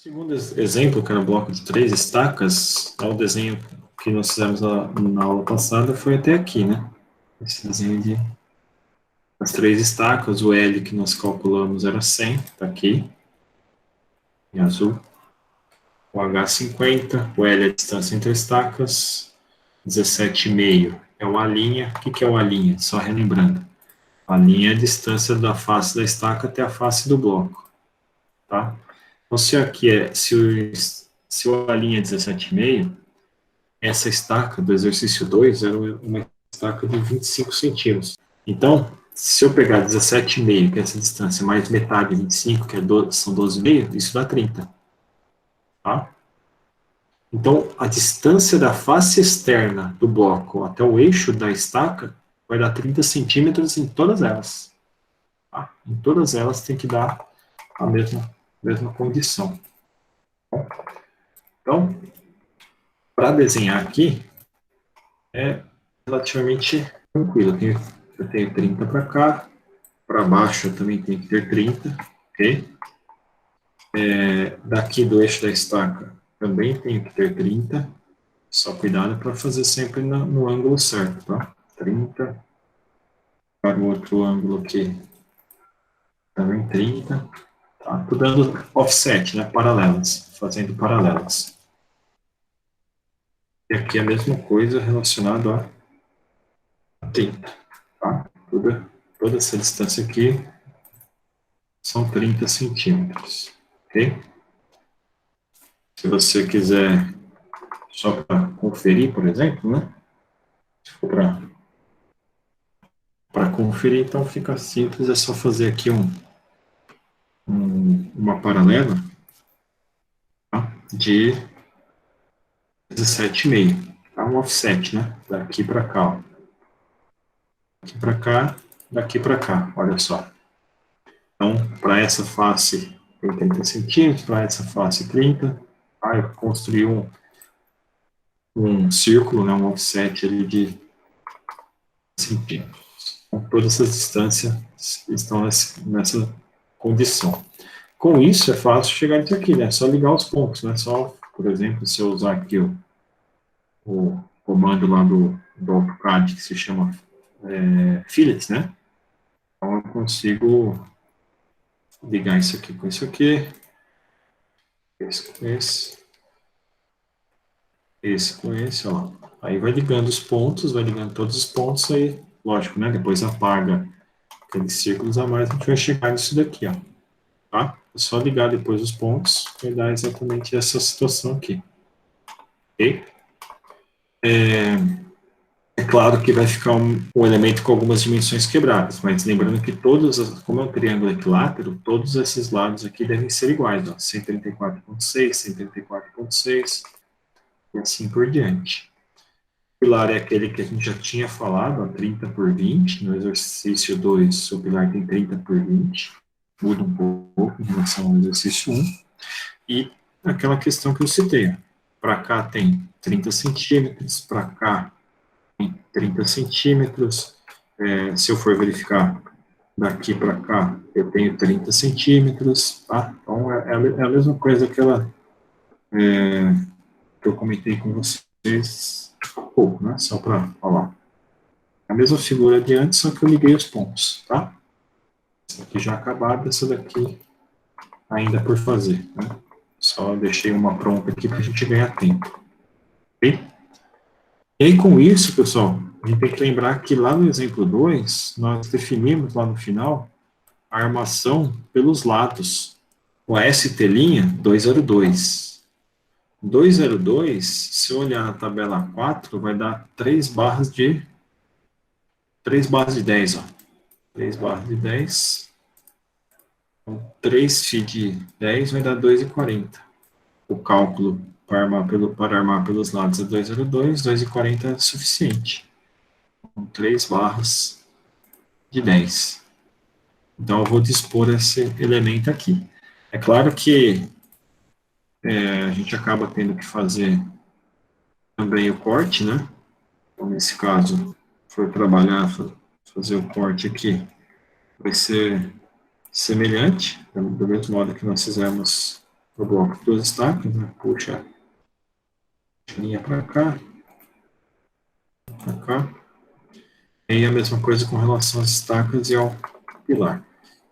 Segundo exemplo, que era o bloco de 3 estacas, o desenho que nós fizemos na aula passada foi até aqui, né? Esse desenho de as 3 estacas, o L que nós calculamos era 100, tá aqui, em azul. O H50, o L é a distância entre estacas, 17,5 é o A'. O que é o A'? Só relembrando. A linha é a distância da face da estaca até a face do bloco, tá? Então, se aqui se o A' é 17,5, essa estaca do exercício 2 era uma estaca de 25 centímetros. Então, se eu pegar 17,5, que é essa distância, mais metade de 25, que são 12,5, isso dá 30. Tá? Então, a distância da face externa do bloco até o eixo da estaca vai dar 30 centímetros em todas elas. Tá? Em todas elas tem que dar a mesma condição. Então, para desenhar aqui, é relativamente tranquilo. Eu tenho 30 para cá, para baixo eu também tenho que ter 30, ok? Daqui do eixo da estaca também tenho que ter 30, só cuidado para fazer sempre no ângulo certo, tá? 30, para o outro ângulo aqui também 30, tá? Tô dando offset, né? Paralelas, fazendo paralelas. E aqui é a mesma coisa relacionado a 30, tá? Toda essa distância aqui são 30 centímetros, ok? Se você quiser, só para conferir, por exemplo, né? Se for para conferir, então fica simples, é só fazer aqui uma paralela, tá? De 17,5, tá? Um offset, né? Daqui para cá, ó. Daqui para cá, daqui para cá, olha só. Então, para essa face tem 30 centímetros, para essa face 30. Aí eu construí um círculo, né, um offset ali de centímetros. Então, todas essas distâncias estão nessa condição. Com isso, é fácil chegar nisso aqui, né? É só ligar os pontos, né? Só, por exemplo, se eu usar aqui o comando lá do AutoCAD, que se chama Fillet, né? Então, eu consigo ligar isso aqui com isso aqui, esse com esse com esse, ó. Aí vai ligando os pontos, vai ligando todos os pontos, aí, lógico, né? Depois apaga aqueles círculos a mais, a gente vai chegar nisso daqui, ó. Tá? É só ligar depois os pontos e dar exatamente essa situação aqui. Ok? É claro que vai ficar um elemento com algumas dimensões quebradas, mas lembrando que como é um triângulo equilátero, todos esses lados aqui devem ser iguais, ó, 134,6, 134,6 e assim por diante. O pilar é aquele que a gente já tinha falado, ó, 30 por 20, no exercício 2 o pilar tem 30 por 20, muda um pouco em relação ao exercício 1, e aquela questão que eu citei, para cá tem 30 centímetros, para cá 30 centímetros, se eu for verificar daqui para cá, eu tenho 30 centímetros, tá? Então, é a mesma coisa que eu comentei com vocês há pouco, né? Só para falar. A mesma figura de antes, só que eu liguei os pontos, tá? Essa aqui já acabada, essa daqui ainda por fazer, né? Só deixei uma pronta aqui para a gente ganhar tempo, ok? E aí, com isso, pessoal, a gente tem que lembrar que lá no exemplo 2, nós definimos lá no final a armação pelos lados. O ST' 202. 202, se eu olhar na tabela 4, vai dar 3 barras de 10, ó. 3 barras de 10. Então, 3 φ de 10 vai dar 2,40. O cálculo para armar pelos lados é 2,02, 2,40 é suficiente. Com 3 barras de 10. Então, eu vou dispor esse elemento aqui. É claro que a gente acaba tendo que fazer também o corte, né? Então, nesse caso, for trabalhar, fazer o corte aqui, vai ser semelhante, do mesmo modo que nós fizemos o bloco de 2 estacas, né? Puxa a linha para cá, para cá. E a mesma coisa com relação às estacas e ao pilar.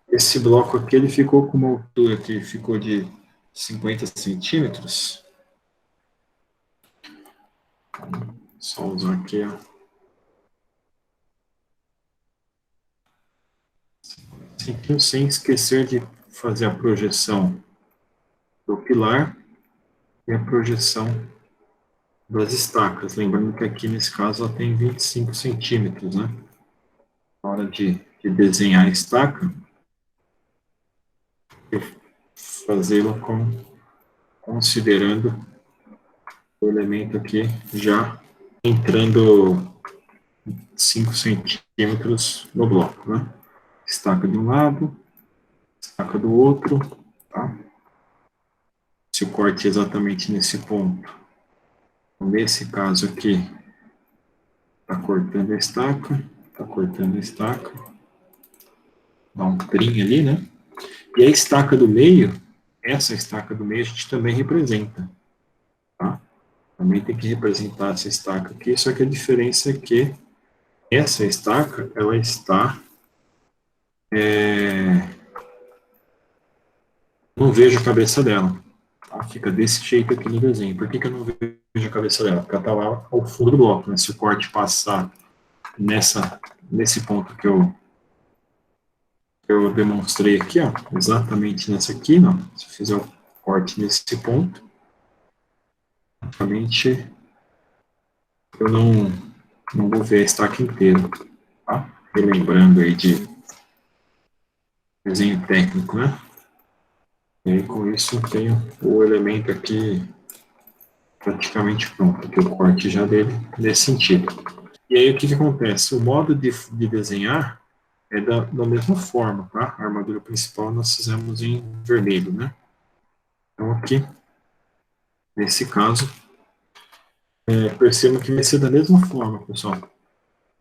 Esse bloco aqui, ele ficou com uma altura que ficou de 50 centímetros. Só usar aqui, ó. Sem esquecer de fazer a projeção do pilar e a projeção das estacas. Lembrando que aqui, nesse caso, ela tem 25 centímetros, né? Na hora de desenhar a estaca, fazê-la considerando o elemento aqui já entrando 5 centímetros no bloco, né? Estaca de um lado, estaca do outro, tá? Se o corte é exatamente nesse ponto, nesse caso aqui, tá cortando a estaca, dá um trim ali, né? E a estaca do meio, essa estaca do meio a gente também representa, tá? Também tem que representar essa estaca aqui, só que a diferença é que essa estaca, ela está... não vejo a cabeça dela, tá? Fica desse jeito aqui no desenho. Por que eu não vejo a cabeça dela? Porque ela está lá ao fundo do bloco, né? Se o corte passar nesse ponto que eu demonstrei aqui, ó, exatamente nessa aqui, ó, se eu fizer o corte nesse ponto, praticamente eu não vou ver a estaca inteira, tá? Relembrando aí de desenho técnico, né? E aí, com isso, eu tenho o elemento aqui praticamente pronto, aqui o corte já dele, nesse sentido. E aí, o que acontece? O modo de desenhar é da mesma forma, tá? A armadura principal nós fizemos em vermelho, né? Então, aqui, nesse caso, percebam que vai ser da mesma forma, pessoal.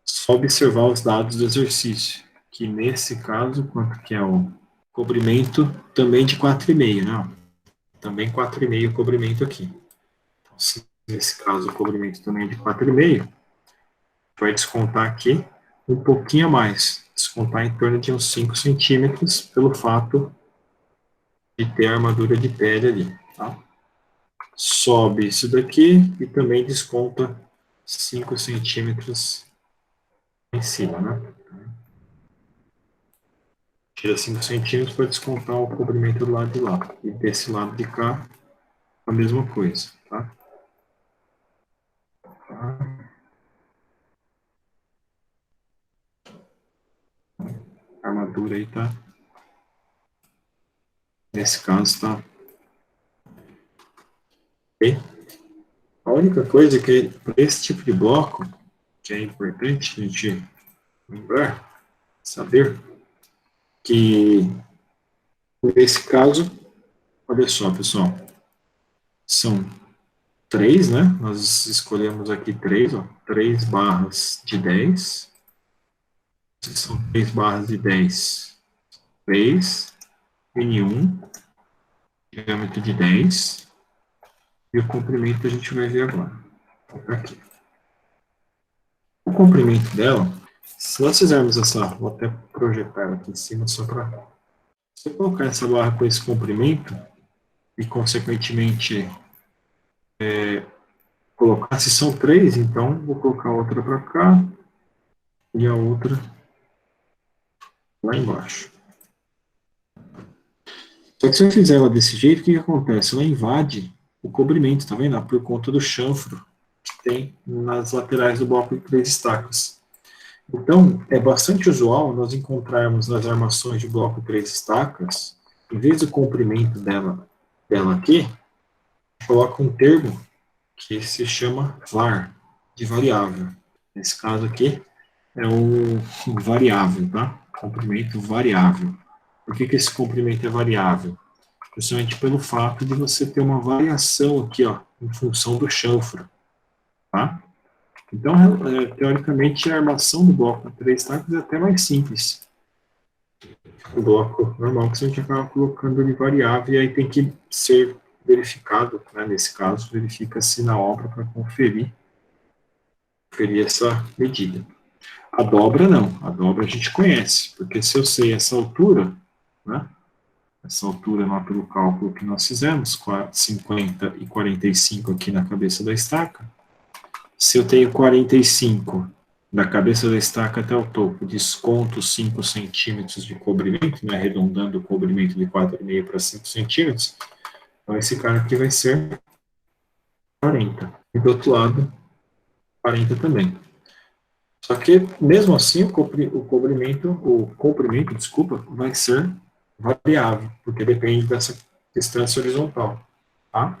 Só observar os dados do exercício, que nesse caso, quanto que é o cobrimento, também de 4,5, né? Também 4,5 o cobrimento aqui. Então, se nesse caso o cobrimento também é de 4,5, vai descontar aqui um pouquinho a mais, descontar em torno de uns 5 centímetros, pelo fato de ter a armadura de pele ali, tá? Sobe isso daqui e também desconta 5 centímetros em cima, né? Tira 5 centímetros para descontar o comprimento do lado de lá. E desse lado de cá, a mesma coisa, tá? A armadura aí tá... Nesse caso, tá... Ok? A única coisa que, para esse tipo de bloco, que é importante a gente lembrar, saber, que, nesse caso, olha só, pessoal, são 3, né? Nós escolhemos aqui 3, ó, 3 barras de 10. São 3 barras de 10. 3, N1, diâmetro de 10. E o comprimento a gente vai ver agora. Aqui. O comprimento dela, se nós fizermos essa, vou até projetar ela aqui em cima só para... Se eu colocar essa barra com esse comprimento, e consequentemente colocar, se são 3, então vou colocar outra para cá e a outra lá embaixo. Só que se eu fizer ela desse jeito, o que acontece? Ela invade o cobrimento, tá vendo? Por conta do chanfro que tem nas laterais do bloco de 3 estacas. Então, é bastante usual nós encontrarmos nas armações de bloco 3 estacas, em vez do comprimento dela aqui, coloca um termo que se chama var, de variável. Nesse caso aqui, é o variável, tá? Comprimento variável. Por que esse comprimento é variável? Justamente pelo fato de você ter uma variação aqui, ó, em função do chanfro, tá? Então, teoricamente, a armação do bloco 3 estacas é até mais simples. o bloco normal que a gente acaba colocando de variável, e aí tem que ser verificado, né, nesse caso, verifica-se na obra para conferir essa medida. A dobra não, a dobra a gente conhece, porque se eu sei essa altura, né, essa altura lá pelo cálculo que nós fizemos, 50 e 45 aqui na cabeça da estaca, se eu tenho 45 da cabeça da estaca até o topo, desconto 5 centímetros de cobrimento, né, arredondando o cobrimento de 4,5 para 5 centímetros, então esse cara aqui vai ser 40. E do outro lado, 40 também. Só que, mesmo assim, o comprimento, desculpa, vai ser variável, porque depende dessa distância horizontal, tá?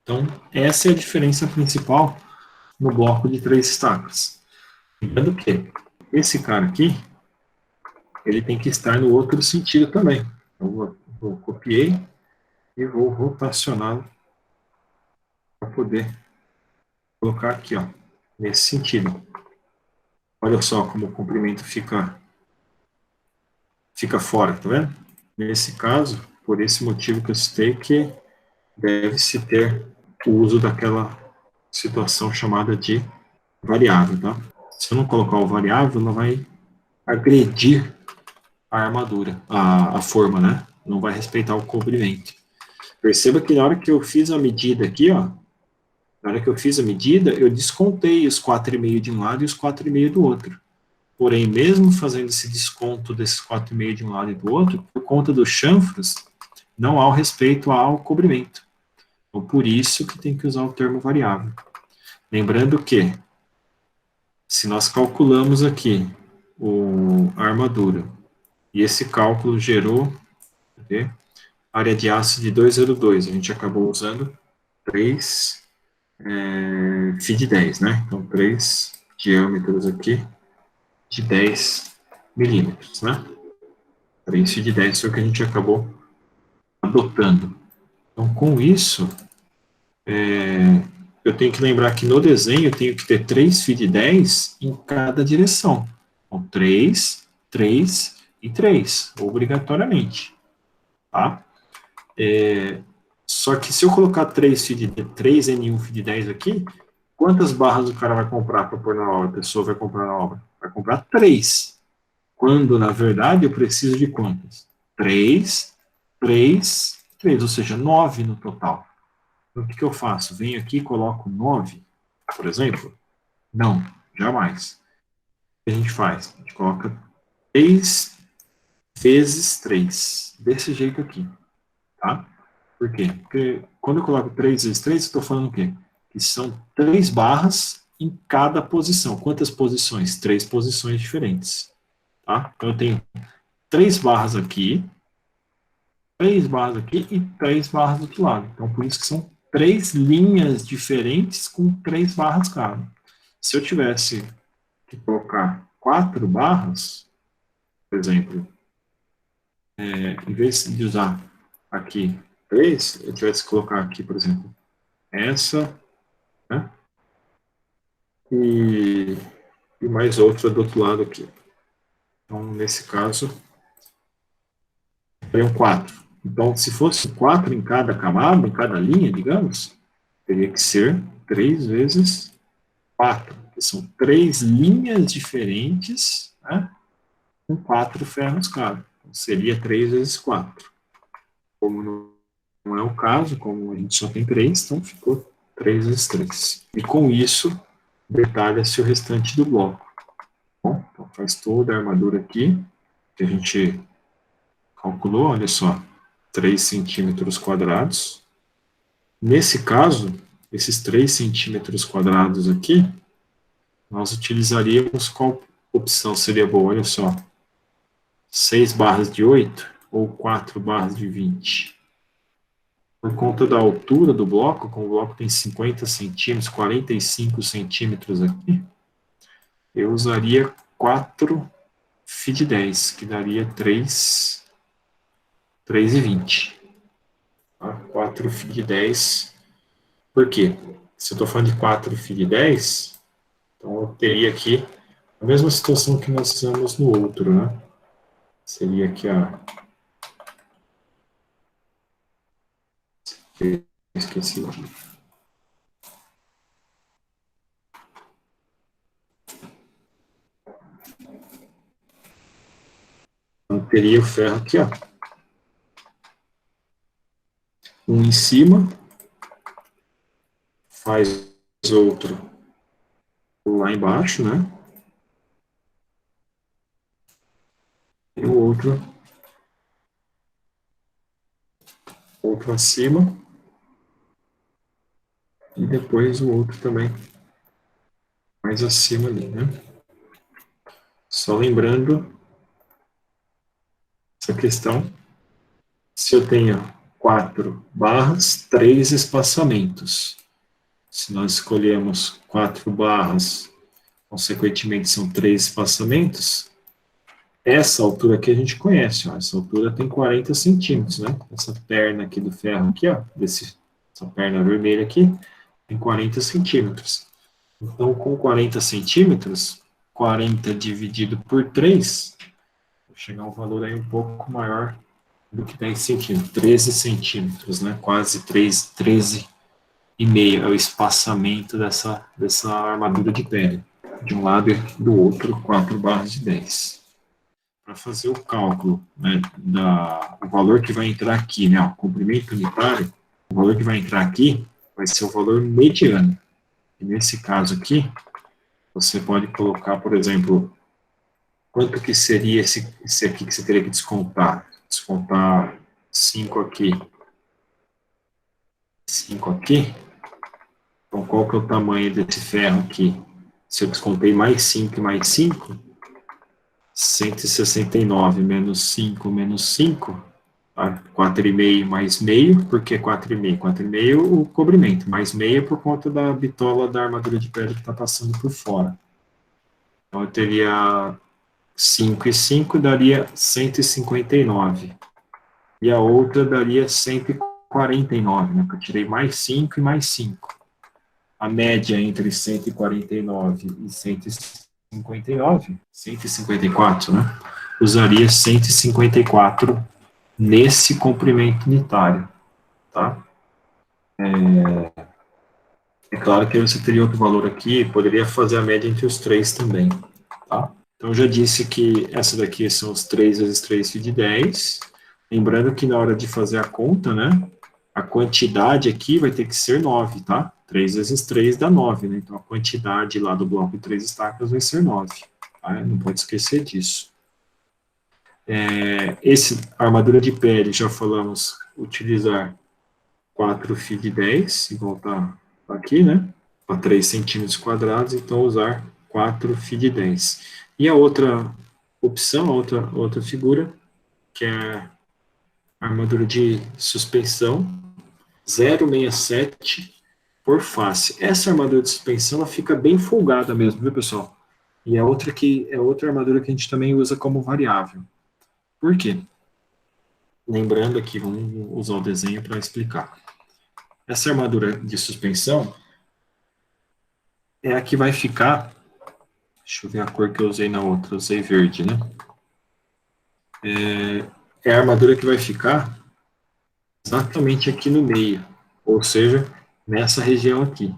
Então, essa é a diferença principal no bloco de 3 estacas. Lembrando que esse cara aqui, ele tem que estar no outro sentido também. Então, copiei e vou rotacioná-lo para poder colocar aqui, ó, nesse sentido. Olha só como o comprimento fica fora, tá vendo? Nesse caso, por esse motivo que eu citei, que deve-se ter o uso daquela situação chamada de variável, tá? Se eu não colocar o variável, ela vai agredir a armadura, a forma, né? Não vai respeitar o comprimento. Perceba que na hora que eu fiz a medida aqui, ó, na hora que eu fiz a medida, eu descontei os 4,5 de um lado e os 4,5 do outro. Porém, mesmo fazendo esse desconto desses 4,5 de um lado e do outro, por conta dos chanfros, não há o respeito ao cobrimento. Então, por isso que tem que usar o termo variável. Lembrando que, se nós calculamos aqui a armadura, e esse cálculo gerou área de aço de 2,02, a gente acabou usando 3 φ de 10, né? Então, 3 diâmetros aqui de 10 milímetros, né? 3 φ de 10 foi o que a gente acabou adotando. Então, com isso, eu tenho que lembrar que no desenho eu tenho que ter 3 φ de 10 em cada direção. Então, 3, 3 e 3, obrigatoriamente. Tá? Só que se eu colocar 3 φ de 3 N1 φ de 10 aqui, quantas barras o cara vai comprar para pôr na obra? A pessoa vai comprar na obra? Vai comprar 3. Quando, na verdade, eu preciso de quantas? 3, 3, 3, ou seja, 9 no total. Então, o que eu faço? Venho aqui e coloco 9, por exemplo? Não, jamais. O que a gente faz? A gente coloca 3 vezes 3, desse jeito aqui, tá? Por quê? Porque quando eu coloco 3 vezes 3, eu estou falando o quê? Que são 3 barras em cada posição. Quantas posições? 3 posições diferentes, tá? Então, eu tenho 3 barras aqui, 3 barras aqui e 3 barras do outro lado. Então, por isso que são 3 linhas diferentes com 3 barras cada. Se eu tivesse que colocar 4 barras, por exemplo, em vez de usar aqui 3, eu tivesse que colocar aqui, por exemplo, essa, né? E mais outra do outro lado aqui. Então, nesse caso, seriam 4. Então, se fosse 4 em cada camada, em cada linha, digamos, teria que ser 3 vezes 4, que são 3 linhas diferentes, né, com 4 ferros cada. Então, seria 3 vezes 4. Como não é o caso, como a gente só tem 3, então ficou 3 vezes 3. E com isso, detalha-se o restante do bloco. Bom, então faz toda a armadura aqui, que a gente calculou, olha só, 3 centímetros quadrados. Nesse caso, esses 3 centímetros quadrados aqui, nós utilizaríamos qual opção seria boa? Olha só, 6 barras de 8 ou 4 barras de 20? Por conta da altura do bloco, como o bloco tem 50 centímetros, 45 centímetros aqui, eu usaria 4 φ de 10, que daria 3,20. Tá? 4 φ de 10. Por quê? Se eu estou falando de 4 φ de 10, então eu teria aqui a mesma situação que nós fizemos no outro, né? Seria aqui, ó. Esqueci. Então, teria o ferro aqui, ó. Um em cima, faz outro lá embaixo, né? E o outro acima, e depois o outro também mais acima ali, né? Só lembrando essa questão, se eu tenho 4 barras, 3 espaçamentos. Se nós escolhemos 4 barras, consequentemente são 3 espaçamentos, essa altura aqui a gente conhece, ó, essa altura tem 40 centímetros, né? Essa perna aqui do ferro aqui, ó, essa perna vermelha aqui, tem 40 centímetros. Então, com 40 centímetros, 40 dividido por 3, vai chegar a um valor aí um pouco maior do que 10 centímetros, 13 centímetros, né? Quase 13 e meio é o espaçamento dessa armadura de pele. De um lado e do outro, 4 barras de 10. Para fazer o cálculo, né, o valor que vai entrar aqui, né, o comprimento unitário, o valor que vai entrar aqui vai ser o valor mediano. E nesse caso aqui, você pode colocar, por exemplo, quanto que seria esse aqui que você teria que descontar? Descontar 5 aqui. 5 aqui. Então, qual que é o tamanho desse ferro aqui? Se eu descontei mais 5 e mais 5, 169 menos 5 menos 5, tá? 4,5 mais meio, por que 4,5? 4,5 o cobrimento, mais meio por conta da bitola da armadura de pele que está passando por fora. Então, eu teria 5 e 5 daria 159. E a outra daria 149, né? Porque eu tirei mais 5 e mais 5. A média entre 149 e 159, 154, né? Usaria 154 nesse comprimento unitário, tá? É claro que você teria outro valor aqui, poderia fazer a média entre os três também, tá? Então, eu já disse que essa daqui são os 3 vezes 3 de 10. Lembrando que na hora de fazer a conta, né, a quantidade aqui vai ter que ser 9, tá? 3 vezes 3 dá 9, né? Então, a quantidade lá do bloco de 3 estacas vai ser 9. Tá? Não pode esquecer disso. Esse armadura de pele, já falamos, utilizar 4 φ de 10, igual tá aqui, né? Para 3 centímetros quadrados, então usar 4 φ de 10. E a outra opção, a outra figura, que é a armadura de suspensão, 0,67 por face. Essa armadura de suspensão ela fica bem folgada mesmo, viu, pessoal? E é outra armadura que a gente também usa como variável. Por quê? Lembrando aqui, vamos usar o desenho para explicar. Essa armadura de suspensão é a que vai ficar. Deixa eu ver a cor que eu usei na outra, eu usei verde, né? É a armadura que vai ficar exatamente aqui no meio, ou seja, nessa região aqui,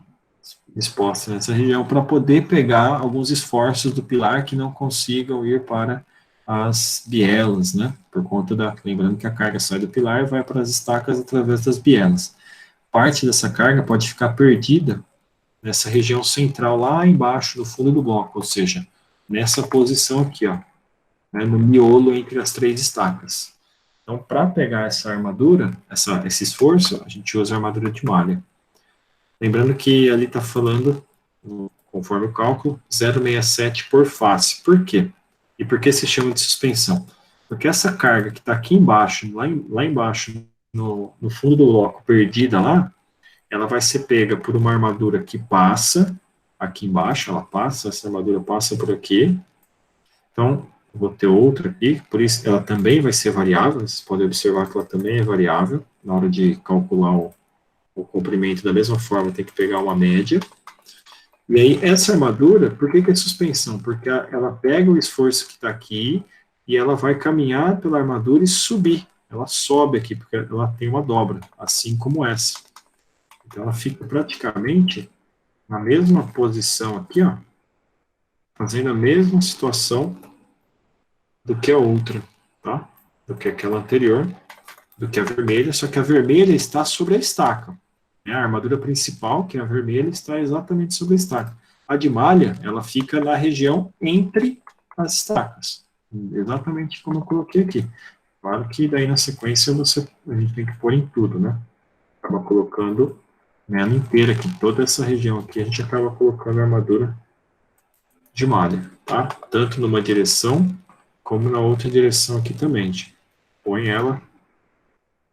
exposta nessa região, para poder pegar alguns esforços do pilar que não consigam ir para as bielas, né? Por conta lembrando que a carga sai do pilar e vai para as estacas através das bielas. Parte dessa carga pode ficar perdida nessa região central lá embaixo, no fundo do bloco, ou seja, nessa posição aqui, ó, né, no miolo entre as 3 estacas. Então, para pegar essa armadura, esse esforço, a gente usa a armadura de malha. Lembrando que ali está falando, conforme o cálculo, 0,67 por face. Por quê? E por que se chama de suspensão? Porque essa carga que está aqui embaixo, lá embaixo, no fundo do bloco, perdida lá, ela vai ser pega por uma armadura que passa, aqui embaixo, essa armadura passa por aqui. Então, vou ter outra aqui, por isso ela também vai ser variável, vocês podem observar que ela também é variável, na hora de calcular o comprimento da mesma forma, tem que pegar uma média. E aí, essa armadura, por que é suspensão? Porque ela pega o esforço que está aqui e ela vai caminhar pela armadura e subir. Ela sobe aqui, porque ela tem uma dobra, assim como essa. Então, ela fica praticamente na mesma posição aqui, ó, fazendo a mesma situação do que a outra, tá? Do que aquela anterior, do que a vermelha, só que a vermelha está sobre a estaca. Né? A armadura principal, que é a vermelha, está exatamente sobre a estaca. A de malha, ela fica na região entre as estacas. Exatamente como eu coloquei aqui. Claro que daí na sequência a gente tem que pôr em tudo, né? Acaba colocando ela inteira aqui, toda essa região aqui, a gente acaba colocando a armadura de malha, tá? Tanto numa direção, como na outra direção aqui também. A gente põe ela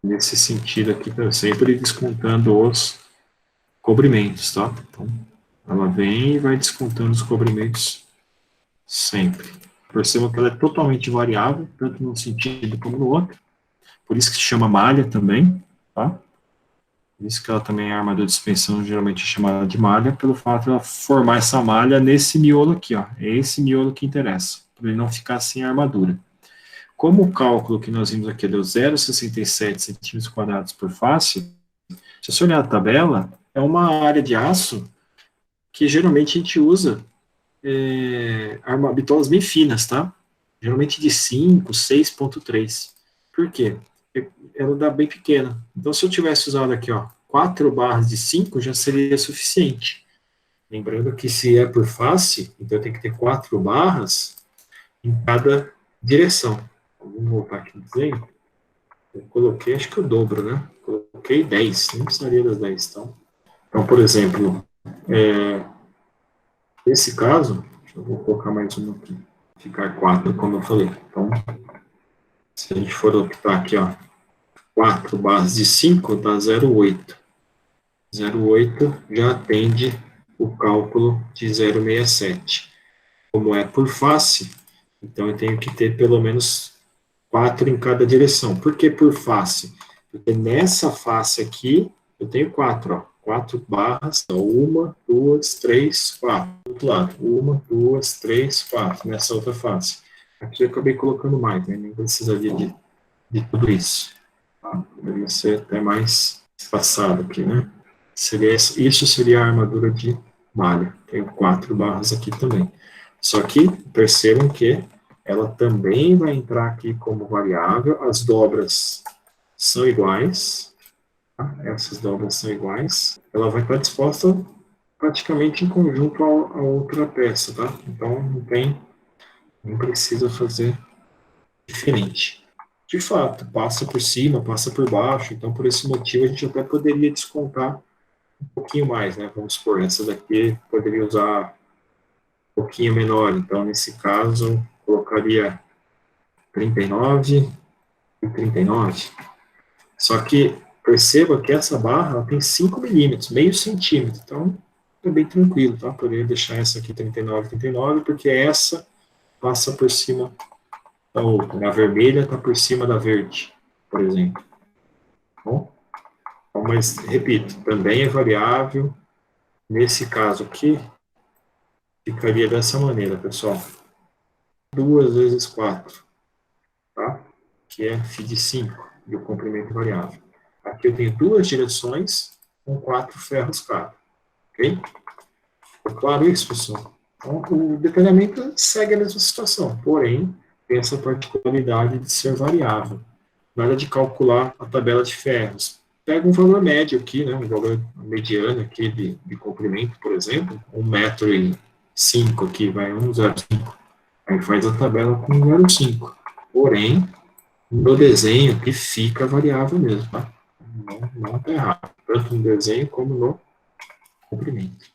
nesse sentido aqui, sempre descontando os cobrimentos, tá? Então, ela vem e vai descontando os cobrimentos sempre. Percebam que ela é totalmente variável, tanto num sentido como no outro. Por isso que se chama malha também, tá? Por isso que ela também é armadura de suspensão, geralmente é chamada de malha, pelo fato de ela formar essa malha nesse miolo aqui, ó. É esse miolo que interessa, para ele não ficar sem armadura. Como o cálculo que nós vimos aqui deu 0,67 centímetros quadrados por face, se você olhar a tabela, é uma área de aço que geralmente a gente usa bitolas bem finas, tá? Geralmente de 5, 6,3. Por quê? Ela dá bem pequena. Então, se eu tivesse usado aqui, ó, 4 barras de 5, já seria suficiente. Lembrando que se é por face, então tem que ter 4 barras em cada direção. Vamos voltar aqui no desenho. Eu coloquei, acho que o dobro, né? Coloquei 10, não precisaria das 10, então por exemplo, nesse caso, eu vou colocar mais uma aqui, ficar 4, como eu falei. Então, se a gente for optar aqui, ó, 4 barras de 5 dá 0,8. 0,8 já atende o cálculo de 0,67. Como é por face, então eu tenho que ter pelo menos 4 em cada direção. Por que por face? Porque nessa face aqui, eu tenho 4, ó. 4 barras, então 1, 2, 3, 4. Do outro lado, 1, 2, 3, 4, nessa outra face. Aqui eu acabei colocando mais, né? Nem precisaria de tudo isso. Tá? Poderia ser até mais espaçado aqui, né? Isso seria a armadura de malha. Tenho 4 barras aqui também. Só que percebam que ela também vai entrar aqui como variável. As dobras são iguais. Tá? Essas dobras são iguais. Ela vai estar disposta praticamente em conjunto a outra peça, tá? Então não precisa fazer diferente. De fato, passa por cima, passa por baixo. Então, por esse motivo, a gente até poderia descontar um pouquinho mais, né? Vamos supor, essa daqui poderia usar um pouquinho menor. Então, nesse caso, colocaria 39 e 39. Só que perceba que essa barra ela tem 5 milímetros, meio centímetro. Então, é bem tranquilo, tá? Poderia deixar essa aqui 39, 39, porque essa passa por cima da outra. A vermelha está por cima da verde, por exemplo. Bom? Mas, repito, também é variável. Nesse caso aqui, ficaria dessa maneira, pessoal. 2 vezes 4, tá? Que é φ de 5, e o comprimento variável. Aqui eu tenho 2 direções com 4 ferros cada. Ok? Ficou claro isso, pessoal? Então, o detalhamento segue a mesma situação, porém, tem essa particularidade de ser variável. Na hora de calcular a tabela de ferros, pega um valor médio aqui, né, um valor mediano aqui de comprimento, por exemplo, 1,05 m aqui, vai 1,05. Aí faz a tabela com 1,05. Porém, no desenho aqui fica variável mesmo, tá? Não está errado. Tanto no desenho como no comprimento.